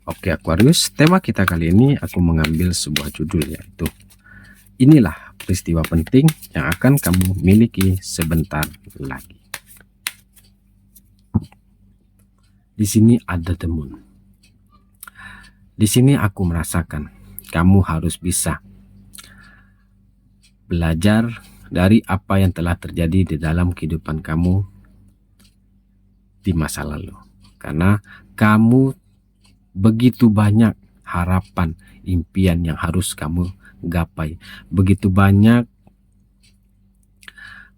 Oke Aquarius, tema kita kali ini aku mengambil sebuah judul, yaitu inilah peristiwa penting yang akan kamu miliki sebentar lagi. Di sini ada the moon. Di sini aku merasakan kamu harus bisa belajar dari apa yang telah terjadi di dalam kehidupan kamu di masa lalu. Karena kamu begitu banyak harapan, impian yang harus kamu gapai. Begitu banyak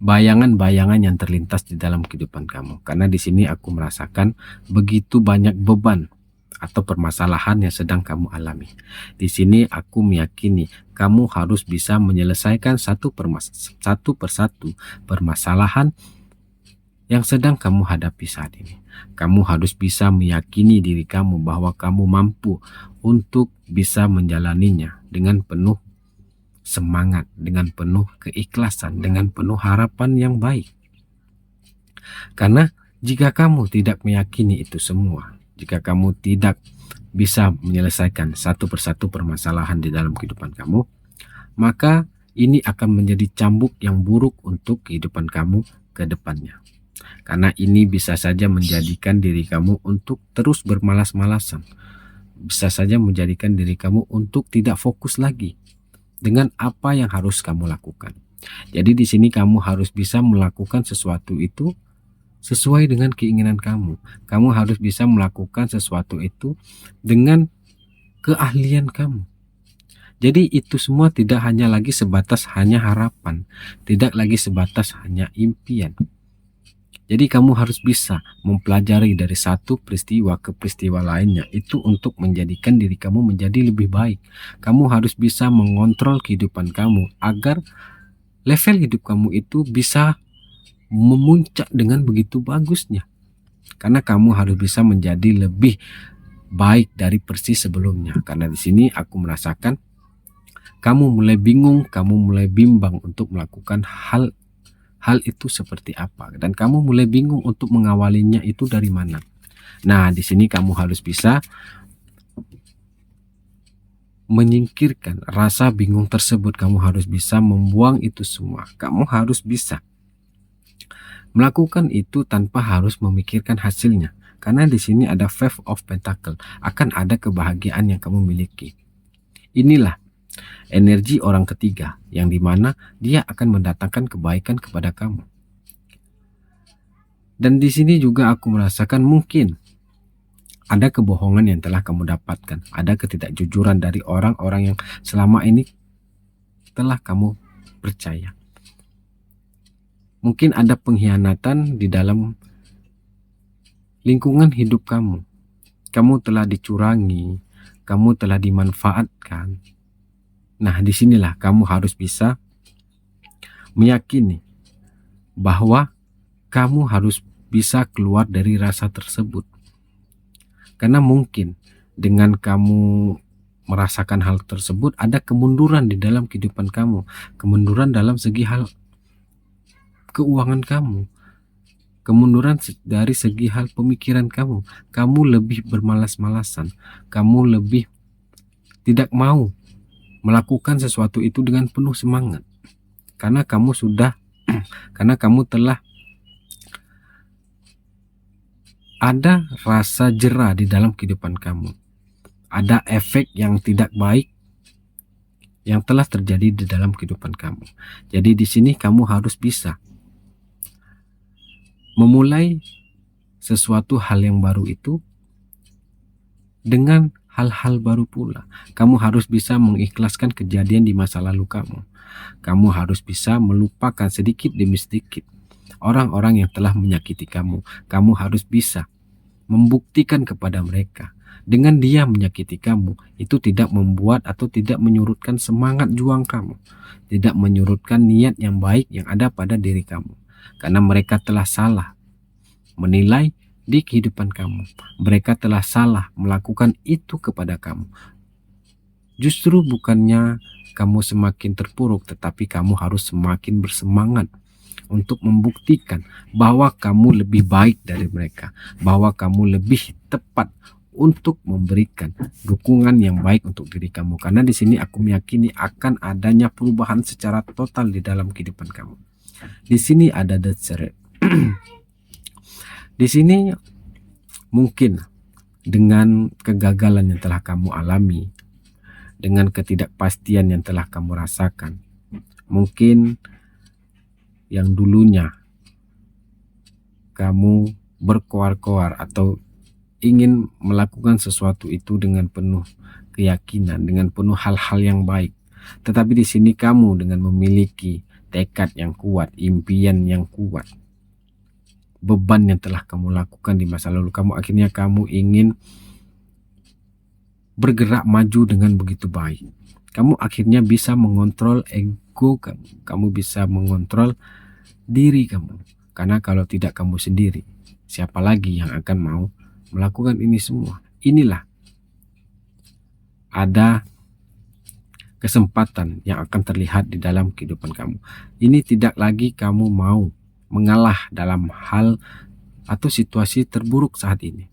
bayangan-bayangan yang terlintas di dalam kehidupan kamu. Karena di sini aku merasakan begitu banyak beban atau permasalahan yang sedang kamu alami. Di sini aku meyakini kamu harus bisa menyelesaikan satu persatu permasalahan yang sedang kamu hadapi saat ini. Kamu harus bisa meyakini diri kamu bahwa kamu mampu untuk bisa menjalaninya dengan penuh semangat, dengan penuh keikhlasan, dengan penuh harapan yang baik. Karena jika kamu tidak meyakini itu semua, jika kamu tidak bisa menyelesaikan satu persatu permasalahan di dalam kehidupan kamu, maka ini akan menjadi cambuk yang buruk untuk kehidupan kamu ke depannya. Karena ini bisa saja menjadikan diri kamu untuk terus bermalas-malasan. Bisa saja menjadikan diri kamu untuk tidak fokus lagi dengan apa yang harus kamu lakukan. Jadi di sini kamu harus bisa melakukan sesuatu itu sesuai dengan keinginan kamu. Kamu harus bisa melakukan sesuatu itu dengan keahlian kamu. Jadi itu semua tidak hanya lagi sebatas hanya harapan, tidak lagi sebatas hanya impian. Jadi kamu harus bisa mempelajari dari satu peristiwa ke peristiwa lainnya itu untuk menjadikan diri kamu menjadi lebih baik. Kamu harus bisa mengontrol kehidupan kamu agar level hidup kamu itu bisa memuncak dengan begitu bagusnya. Karena kamu harus bisa menjadi lebih baik dari persis sebelumnya. Karena di sini aku merasakan kamu mulai bingung, kamu mulai bimbang untuk melakukan hal itu seperti apa, dan kamu mulai bingung untuk mengawalinya itu dari mana. Nah, di sini kamu harus bisa menyingkirkan rasa bingung tersebut. Kamu harus bisa membuang itu semua. Kamu harus bisa melakukan itu tanpa harus memikirkan hasilnya. Karena di sini ada Five of Pentacle, akan ada kebahagiaan yang kamu miliki. Inilah energi orang ketiga yang dimana dia akan mendatangkan kebaikan kepada kamu. Dan di sini juga aku merasakan mungkin ada kebohongan yang telah kamu dapatkan, ada ketidakjujuran dari orang-orang yang selama ini telah kamu percaya. Mungkin ada pengkhianatan di dalam lingkungan hidup kamu. Kamu telah dicurangi, kamu telah dimanfaatkan. Nah, disinilah kamu harus bisa meyakini bahwa kamu harus bisa keluar dari rasa tersebut. Karena mungkin dengan kamu merasakan hal tersebut, ada kemunduran di dalam kehidupan kamu. Kemunduran dalam segi hal keuangan kamu. Kemunduran dari segi hal pemikiran kamu. Kamu lebih bermalas-malasan. Kamu lebih tidak mau melakukan sesuatu itu dengan penuh semangat, karena kamu telah ada rasa jera di dalam kehidupan kamu, ada efek yang tidak baik yang telah terjadi di dalam kehidupan kamu. Jadi di sini kamu harus bisa memulai sesuatu hal yang baru itu dengan hal-hal baru pula. Kamu harus bisa mengikhlaskan kejadian di masa lalu kamu. Kamu harus bisa melupakan sedikit demi sedikit orang-orang yang telah menyakiti kamu. Kamu harus bisa membuktikan kepada mereka dengan dia menyakiti kamu itu tidak membuat atau tidak menyurutkan semangat juang kamu, tidak menyurutkan niat yang baik yang ada pada diri kamu. Karena mereka telah salah menilai di kehidupan kamu. Mereka telah salah melakukan itu kepada kamu. Justru bukannya kamu semakin terpuruk, tetapi kamu harus semakin bersemangat untuk membuktikan bahwa kamu lebih baik dari mereka, bahwa kamu lebih tepat untuk memberikan dukungan yang baik untuk diri kamu. Karena di sini aku meyakini akan adanya perubahan secara total di dalam kehidupan kamu. Di sini ada Deseret. Di sini mungkin dengan kegagalan yang telah kamu alami, dengan ketidakpastian yang telah kamu rasakan, mungkin yang dulunya kamu berkoar-koar atau ingin melakukan sesuatu itu dengan penuh keyakinan, dengan penuh hal-hal yang baik. Tetapi di sini kamu dengan memiliki tekad yang kuat, impian yang kuat, beban yang telah kamu lakukan di masa lalu akhirnya kamu ingin bergerak maju dengan begitu baik. Kamu akhirnya bisa mengontrol ego kamu, kamu bisa mengontrol diri kamu. Karena kalau tidak kamu sendiri, siapa lagi yang akan mau melakukan ini semua? Inilah ada kesempatan yang akan terlihat di dalam kehidupan kamu. Ini tidak lagi kamu mau mengalah dalam hal atau situasi terburuk saat ini.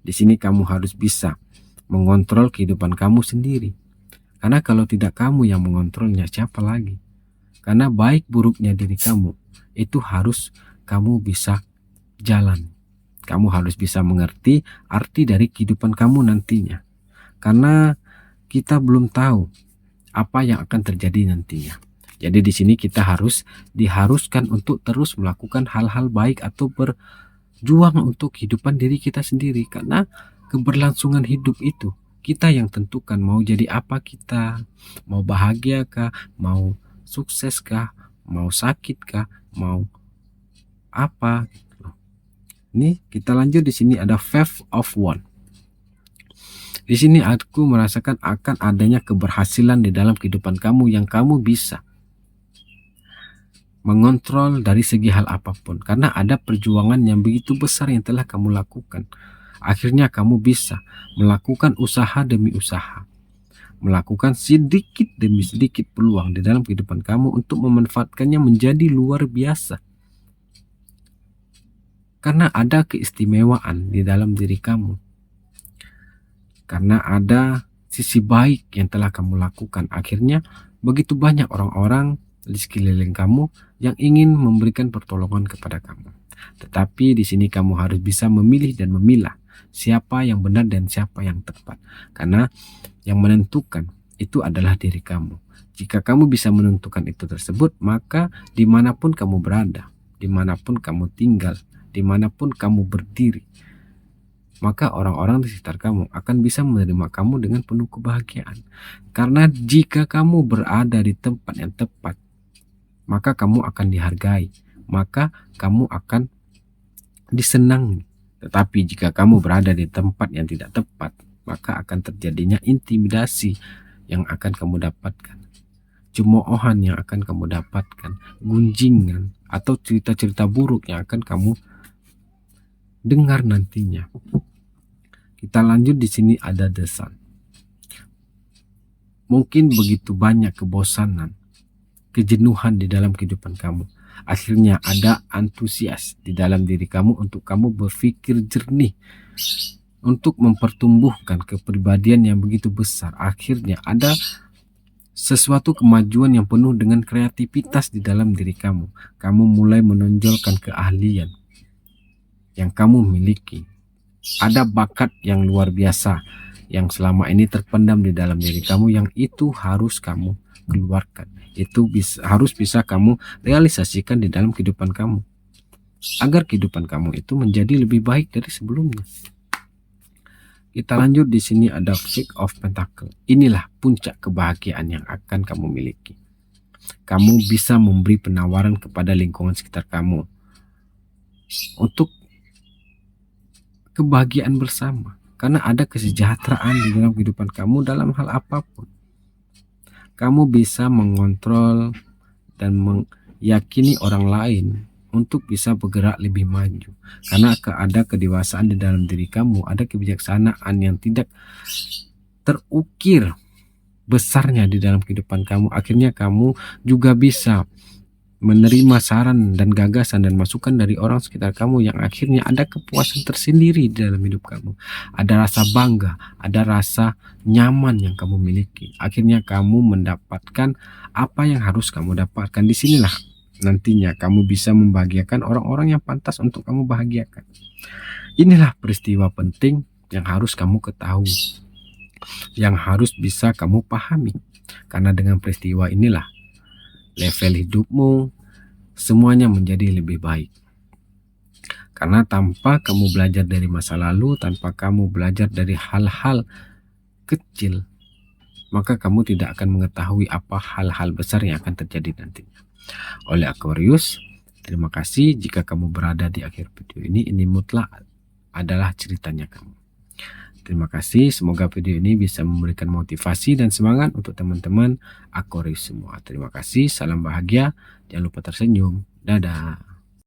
Di sini kamu harus bisa mengontrol kehidupan kamu sendiri. Karena kalau tidak kamu yang mengontrolnya, siapa lagi? Karena baik buruknya diri kamu itu harus kamu bisa jalan. Kamu harus bisa mengerti arti dari kehidupan kamu nantinya. Karena kita belum tahu apa yang akan terjadi nantinya. Jadi di sini kita diharuskan untuk terus melakukan hal-hal baik atau berjuang untuk kehidupan diri kita sendiri. Karena keberlangsungan hidup itu kita yang tentukan, mau jadi apa kita, mau bahagia kah, mau sukses kah, mau sakit kah, mau apa. Ini kita lanjut, di sini ada Five of Wands. Di sini aku merasakan akan adanya keberhasilan di dalam kehidupan kamu yang kamu bisa mengontrol dari segi hal apapun. Karena ada perjuangan yang begitu besar yang telah kamu lakukan. Akhirnya kamu bisa melakukan usaha demi usaha, melakukan sedikit demi sedikit peluang di dalam kehidupan kamu untuk memanfaatkannya menjadi luar biasa. Karena ada keistimewaan di dalam diri kamu. Karena ada sisi baik yang telah kamu lakukan. Akhirnya begitu banyak orang-orang di sekeliling kamu yang ingin memberikan pertolongan kepada kamu. Tetapi di sini kamu harus bisa memilih dan memilah siapa yang benar dan siapa yang tepat. Karena yang menentukan itu adalah diri kamu. Jika kamu bisa menentukan itu tersebut, maka dimanapun kamu berada, dimanapun kamu tinggal, dimanapun kamu berdiri, maka orang-orang di sekitar kamu akan bisa menerima kamu dengan penuh kebahagiaan. Karena jika kamu berada di tempat yang tepat, maka kamu akan dihargai, maka kamu akan disenangi. Tetapi jika kamu berada di tempat yang tidak tepat, maka akan terjadinya intimidasi yang akan kamu dapatkan, cemoohan yang akan kamu dapatkan, gunjingan atau cerita-cerita buruk yang akan kamu dengar nantinya. Kita lanjut, di sini ada The Sun. Mungkin begitu banyak kebosanan, kejenuhan di dalam kehidupan kamu. Akhirnya ada antusias di dalam diri kamu untuk kamu berpikir jernih, untuk mempertumbuhkan kepribadian yang begitu besar. Akhirnya ada sesuatu kemajuan yang penuh dengan kreativitas di dalam diri kamu. Kamu mulai menonjolkan keahlian yang kamu miliki. Ada bakat yang luar biasa yang selama ini terpendam di dalam diri kamu, yang itu harus kamu keluarkan. Itu harus bisa kamu realisasikan di dalam kehidupan kamu, agar kehidupan kamu itu menjadi lebih baik dari sebelumnya. Kita lanjut, di sini ada Six of Pentacles. Inilah puncak kebahagiaan yang akan kamu miliki. Kamu bisa memberi penawaran kepada lingkungan sekitar kamu untuk kebahagiaan bersama. Karena ada kesejahteraan di dalam kehidupan kamu dalam hal apapun. Kamu bisa mengontrol dan meyakini orang lain untuk bisa bergerak lebih maju. Karena ada kedewasaan di dalam diri kamu, ada kebijaksanaan yang tidak terukir besarnya di dalam kehidupan kamu. Akhirnya kamu juga bisa menerima saran dan gagasan dan masukan dari orang sekitar kamu yang akhirnya ada kepuasan tersendiri di dalam hidup kamu. Ada rasa bangga, ada rasa nyaman yang kamu miliki. Akhirnya kamu mendapatkan apa yang harus kamu dapatkan. Disinilah nantinya kamu bisa membahagiakan orang-orang yang pantas untuk kamu bahagiakan. Inilah peristiwa penting yang harus kamu ketahui, yang harus bisa kamu pahami. Karena dengan peristiwa inilah level hidupmu semuanya menjadi lebih baik. Karena tanpa kamu belajar dari masa lalu, tanpa kamu belajar dari hal-hal kecil, maka kamu tidak akan mengetahui apa hal-hal besar yang akan terjadi nantinya. Oleh Aquarius, terima kasih jika kamu berada di akhir video ini mutlak adalah ceritanya kamu. Terima kasih, semoga video ini bisa memberikan motivasi dan semangat untuk teman-teman Aquarius semua. Terima kasih, salam bahagia, jangan lupa tersenyum. Dadah.